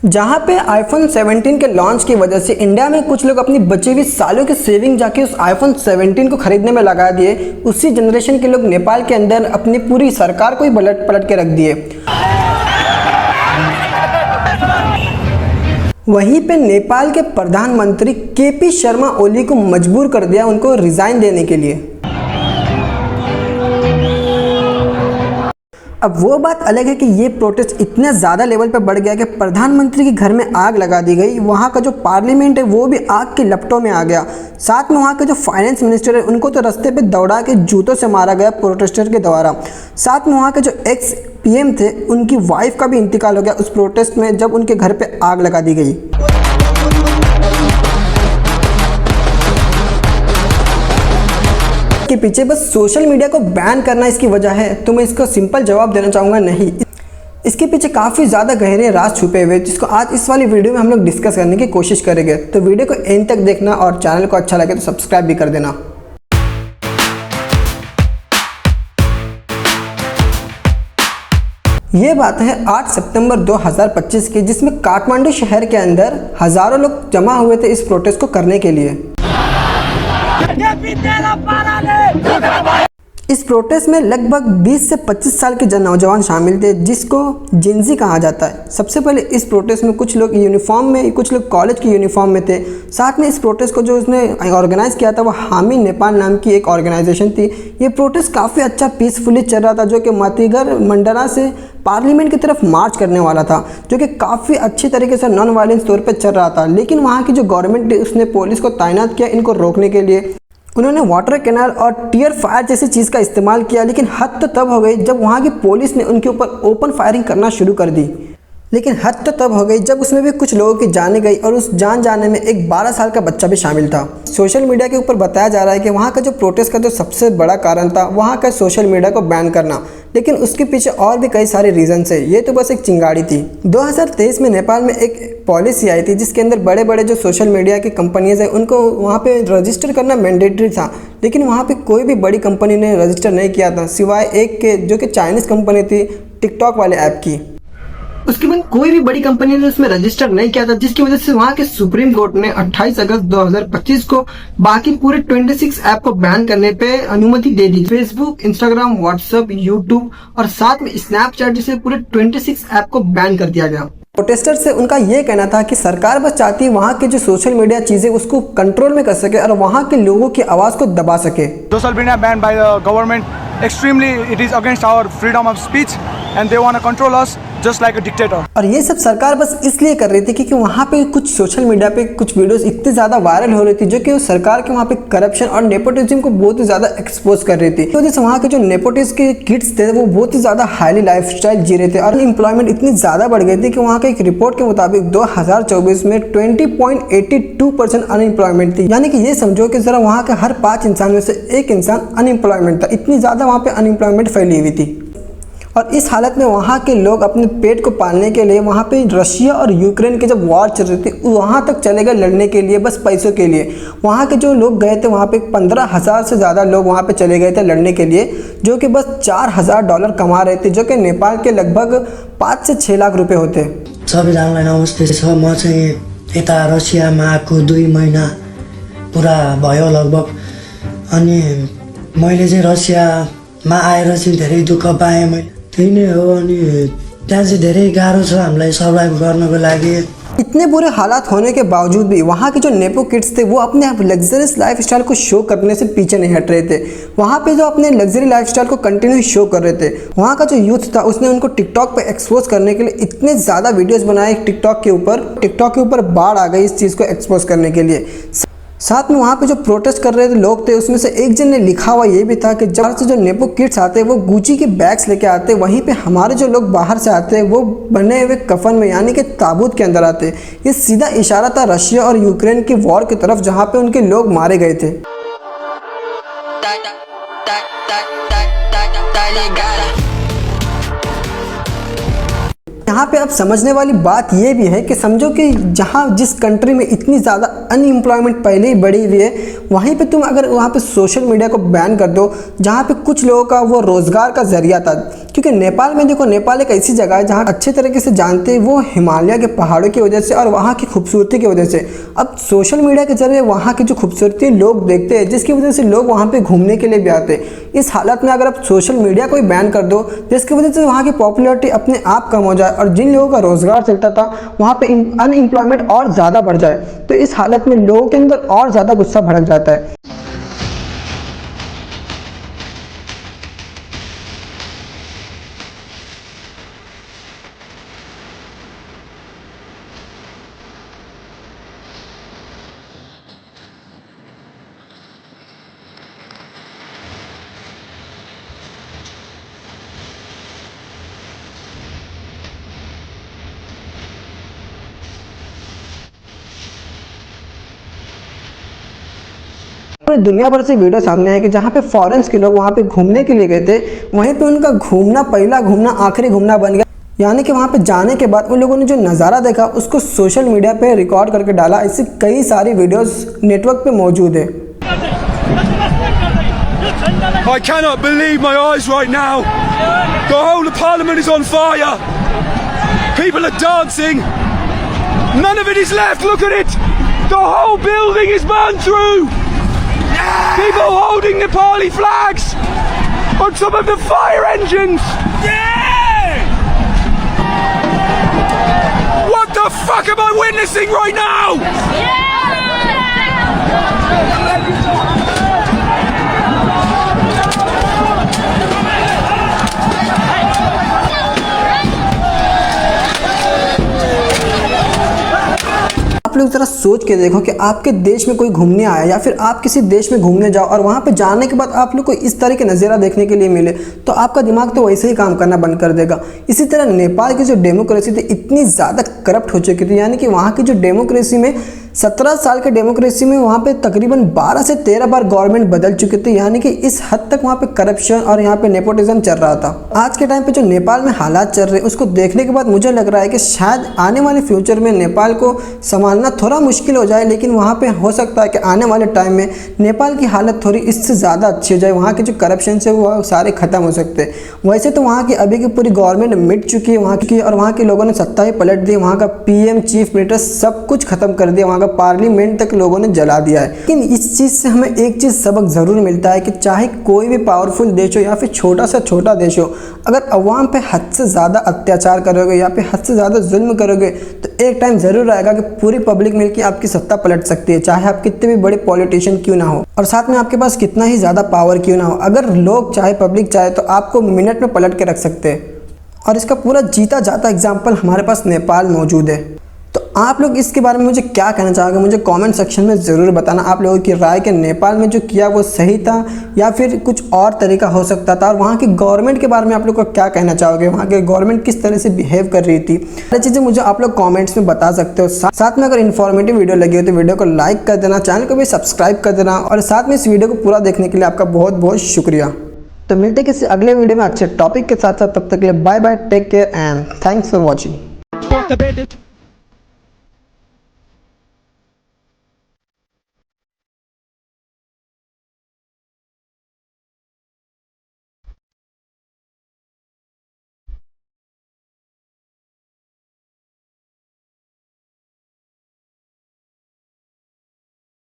जहां पे आईफोन 17 के लॉन्च की वजह से इंडिया में कुछ लोग अपनी बची हुई सालों की सेविंग जाके उस आईफोन 17 को खरीदने में लगा दिए, उसी जनरेशन के लोग नेपाल के अंदर अपनी पूरी सरकार को ही पलट के रख दिए। वहीं पे नेपाल के प्रधानमंत्री केपी शर्मा ओली को मजबूर कर दिया उनको रिजाइन देने के लिए। अब वो बात अलग है कि ये प्रोटेस्ट इतने ज़्यादा लेवल पर बढ़ गया कि प्रधानमंत्री के घर में आग लगा दी गई। वहाँ का जो पार्लियामेंट है वो भी आग की लपटों में आ गया। साथ में वहाँ के जो फाइनेंस मिनिस्टर है उनको तो रास्ते पे दौड़ा के जूतों से मारा गया प्रोटेस्टर के द्वारा। साथ में वहाँ के जो एक्स पीएम थे उनकी वाइफ का भी इंतकाल हो गया उस प्रोटेस्ट में, जब उनके घर पे आग लगा दी गई। के पीछे बस सोशल मीडिया को बैन करना इसकी वजह है, तो मैं इसको सिंपल जवाब देना चाहूँगा नहीं। इसके पीछे काफ़ी ज़्यादा गहरे राज छुपे हुए जिसको आज इस वाली वीडियो में हम लोग डिस्कस करने की कोशिश करेंगे। तो वीडियो को एंड तक देखना और चैनल को अच्छा लगे तो सब्सक्राइब भी कर देना। ये बात है 8 सितंबर 2025 की, जिसमें काठमांडू शहर के अंदर हज़ारों लोग जमा हुए थे इस प्रोटेस्ट को करने के लिए। इस प्रोटेस्ट में लगभग 20 से 25 साल के नौजवान शामिल थे, जिसको जिंजी कहा जाता है। सबसे पहले इस प्रोटेस्ट में कुछ लोग यूनिफॉर्म में, कुछ लोग कॉलेज की यूनिफॉर्म में थे। साथ में इस प्रोटेस्ट को जो उसने ऑर्गेनाइज़ किया था वो हामी नेपाल नाम की एक ऑर्गेनाइजेशन थी। ये प्रोटेस्ट काफ़ी अच्छा पीसफुली चल रहा था, जो कि मतिगर मंडरा से पार्लियामेंट की तरफ मार्च करने वाला था, जो कि काफ़ी अच्छी तरीके से नॉन वायलेंस तौर पे चल रहा था। लेकिन वहाँ की जो गवर्नमेंट है उसने पुलिस को तैनात किया इनको रोकने के लिए। उन्होंने वाटर कैनल और टीयर फायर जैसी चीज़ का इस्तेमाल किया, लेकिन हद तो तब हो गई जब वहाँ की पुलिस ने उनके ऊपर ओपन फायरिंग करना शुरू कर दी। लेकिन हद तो तब हो गई जब उसमें भी कुछ लोगों की जाने गई और उस जान जाने में एक 12 साल का बच्चा भी शामिल था। सोशल मीडिया के ऊपर बताया जा रहा है कि वहाँ का जो प्रोटेस्ट का जो सबसे बड़ा कारण था वहाँ का सोशल मीडिया को बैन करना, लेकिन उसके पीछे और भी कई सारे रीजंस है। ये तो बस एक चिंगारी थी। 2023 में नेपाल में एक पॉलिसी आई थी जिसके अंदर बड़े बड़े जो सोशल मीडिया की कंपनीज है उनको वहाँ पे रजिस्टर करना मैंडेटरी था, लेकिन वहाँ पे कोई भी बड़ी कंपनी ने रजिस्टर नहीं किया था सिवाय एक के, जो कि चाइनीज़ कंपनी थी टिकटॉक वाले ऐप की। उसके बाद कोई भी बड़ी कंपनी ने उसमें रजिस्टर नहीं किया था, जिसकी वजह से वहाँ के सुप्रीम कोर्ट ने 28 अगस्त 2025 को बाकी पूरे 26 ऐप को बैन करने पे अनुमति दे दी। फेसबुक, इंस्टाग्राम, व्हाट्सएप, यूट्यूब और साथ में स्नैपचैट जैसे पूरे 26 ऐप को बैन कर दिया गया। प्रोटेस्टर से उनका ये कहना था कि सरकार बस चाहती है वहाँ के जो सोशल मीडिया चीजें उसको कंट्रोल में कर सके और वहाँ के लोगों की आवाज को दबा सके। Social media ban by the government extremely it is against our freedom of speech and they want to control us just like a dictator. और ये सब सरकार बस इसलिए कर रही थी क्योंकि वहाँ पे कुछ सोशल मीडिया पे कुछ वीडियोस इतनी ज़्यादा वायरल हो रही थी जो कि सरकार के वहाँ पे करप्शन और नेपोटिज्म को बहुत ही ज़्यादा एक्सपोज कर रही थी। तो जैसे वहाँ के जो नेपोटिस्ट के किड्स थे वो बहुत ही ज़्यादा हाईली लाइफस्टाइल जी रहे थे और अनएम्प्लॉयमेंट इतनी ज़्यादा बढ़ गई थी कि वहाँ के एक रिपोर्ट के मुताबिक 2024 में 20.82% अनएम्प्लॉयमेंट थी। यानी कि ये समझो कि जरा वहाँ के हर 5 इंसान में से एक इंसान अनएम्प्लॉयमेंट था। इतनी ज़्यादा वहाँ पे अनएम्प्लॉयमेंट फैली हुई थी। और इस हालत में वहाँ के लोग अपने पेट को पालने के लिए वहाँ पे रशिया और यूक्रेन की जब वॉर चल रही थी वहाँ तक चले गए लड़ने के लिए, बस पैसों के लिए। वहाँ के जो लोग गए थे वहाँ पे 15,000 से ज़्यादा लोग वहाँ पे चले गए थे लड़ने के लिए, जो कि बस $4,000 कमा रहे थे, जो कि नेपाल के लगभग 5 से 6 लाख रुपए होते। सबैजनालाई नमस्ते छ। म चाहिँ यता रसियामा आएको 2 महिना पुरा भयो लगभग, अनि मैले चाहिँ रसियामा आएर चाहिँ धेरै दुःख पाएँ। मैले त्यही नै हो, अनि त्यहाँ चाहिँ धेरै गाह्रो छ हामीलाई सर्भाइभ गर्नको लागि। इतने बुरे हालात होने के बावजूद भी वहाँ के जो नेपो किड्स थे वो अपने लग्जरियस लाइफस्टाइल को शो करने से पीछे नहीं हट रहे थे। वहाँ पे जो अपने लग्जरी लाइफस्टाइल को कंटिन्यू शो कर रहे थे, वहाँ का जो यूथ था उसने उनको टिकटॉक पे एक्सपोज करने के लिए इतने ज़्यादा वीडियोस बनाए। टिकटॉक के ऊपर बाढ़ आ गई इस चीज़ को एक्सपोज करने के लिए। साथ में वहाँ पे जो प्रोटेस्ट कर रहे थे लोग थे उसमें से एक जन ने लिखा हुआ ये भी था कि जब से जो नेपो किड्स आते हैं वो गुची के बैग्स लेके आते, वहीं पे हमारे जो लोग बाहर से आते हैं वो बने हुए कफन में यानी कि ताबूत के अंदर आते। ये सीधा इशारा था रशिया और यूक्रेन की वॉर की तरफ जहाँ पे उनके लोग मारे गए थे। यहाँ पे अब समझने वाली बात ये भी है कि समझो कि जहाँ जिस कंट्री में इतनी ज़्यादा अनएम्प्लॉयमेंट पहले ही बढ़ी हुई है, वहीं पे तुम अगर वहाँ पे सोशल मीडिया को बैन कर दो जहाँ पे कुछ लोगों का वो रोज़गार का जरिया था। क्योंकि नेपाल में देखो, नेपाल एक ऐसी जगह है जहाँ अच्छे तरीके से जानते हैं वो हिमालय के पहाड़ों की वजह से और वहाँ की खूबसूरती की वजह से। अब सोशल मीडिया के जरिए वहाँ की जो खूबसूरती लोग देखते हैं, जिसकी वजह से लोग वहाँ पे घूमने के लिए भी आते हैं। इस हालत में अगर आप सोशल मीडिया को ही बैन कर दो जिसकी वजह से वहाँ की पॉपुलैरिटी अपने आप कम हो जाए और जिन लोगों का रोजगार चलता था वहाँ पे अनएम्प्लॉयमेंट और ज़्यादा बढ़ जाए, तो इस हालत में लोगों के अंदर और ज़्यादा गुस्सा भड़क जाता है। पूरे दुनिया भर से वीडियो सामने है कि जहाँ पे फॉरेन्स के लोग वहाँ पे घूमने के लिए गए थे, वहीं पे उनका घूमना पहला घूमना आखिरी घूमना बन गया। यानी कि वहाँ पे जाने के बाद उन लोगों ने जो नज़ारा देखा उसको सोशल मीडिया पे रिकॉर्ड करके डाला। ऐसी कई सारी वीडियोस नेटवर्क पे मौजूद है। I cannot believe my eyes right now. The whole of Parliament is on fire. People are dancing. None of it is left. Look at it. The whole building is burned through. People holding Nepali flags on top of the fire engines. What the fuck am I witnessing right now? आप लोग ज़रा सोच के देखो कि आपके देश में कोई घूमने आया या फिर आप किसी देश में घूमने जाओ और वहाँ पे जाने के बाद आप लोग को इस तरह के नज़ारा देखने के लिए मिले, तो आपका दिमाग तो वैसे ही काम करना बंद कर देगा। इसी तरह नेपाल की जो डेमोक्रेसी थी इतनी ज़्यादा करप्ट हो चुकी थी, यानी कि वहाँ की जो डेमोक्रेसी में 17 साल के डेमोक्रेसी में वहाँ पे तकरीबन 12 से 13 बार गवर्नमेंट बदल चुकी थी। यानी कि इस हद तक वहाँ पे करप्शन और यहाँ पे नेपोटिज्म चल रहा था। आज के टाइम पे जो नेपाल में हालात चल रहे हैं उसको देखने के बाद मुझे लग रहा है कि शायद आने वाले फ्यूचर में नेपाल को संभालना थोड़ा मुश्किल हो जाए, लेकिन वहाँ पे हो सकता है कि आने वाले टाइम में नेपाल की हालत थोड़ी इससे ज़्यादा अच्छी हो जाए। वहाँ के जो करप्शन से वो सारे ख़त्म हो सकते हैं। वैसे तो वहाँ की अभी की पूरी गवर्नमेंट मिट चुकी है वहाँ की, और वहाँ के लोगों ने सत्ता ही पलट दी। वहाँ का PM, चीफ मिनिस्टर सब कुछ खत्म कर दिया, वहाँ का पार्लियामेंट तक लोगों ने जला दिया है। लेकिन इस चीज़ से हमें एक चीज़ सबक ज़रूर मिलता है कि चाहे कोई भी पावरफुल देश हो या फिर छोटा से छोटा देश हो, अगर अवाम पे हद से ज़्यादा अत्याचार करोगे या फिर हद से ज़्यादा जुल्म करोगे तो एक टाइम ज़रूर आएगा कि पूरी पब्लिक मिलकर आपकी सत्ता पलट सकती है, चाहे आप कितने भी बड़े पॉलिटिशियन क्यों ना हो और साथ में आपके पास कितना ही ज़्यादा पावर क्यों ना हो। अगर लोग चाहे, पब्लिक चाहे, तो आपको मिनट में पलट के रख सकते हैं। और इसका पूरा जीता जाता एग्जाम्पल हमारे पास नेपाल मौजूद है। तो आप लोग इसके बारे में मुझे क्या कहना चाहोगे, मुझे कमेंट सेक्शन में ज़रूर बताना। आप लोगों की राय कि नेपाल में जो किया वो सही था या फिर कुछ और तरीका हो सकता था, और वहाँ की गवर्नमेंट के बारे में आप लोग को क्या कहना चाहोगे, वहाँ की गवर्नमेंट किस तरह से बिहेव कर रही थी। सारी चीज़ें मुझे आप लोग कॉमेंट्स में बता सकते हो। साथ में अगर इन्फॉर्मेटिव वीडियो लगी हो तो वीडियो को लाइक कर देना, चैनल को भी सब्सक्राइब कर देना, और साथ में इस वीडियो को पूरा देखने के लिए आपका बहुत बहुत शुक्रिया। तो मिलते हैं किसी अगले वीडियो में अच्छे टॉपिक के साथ। तब तक के लिए bye bye, take care and thanks for watching.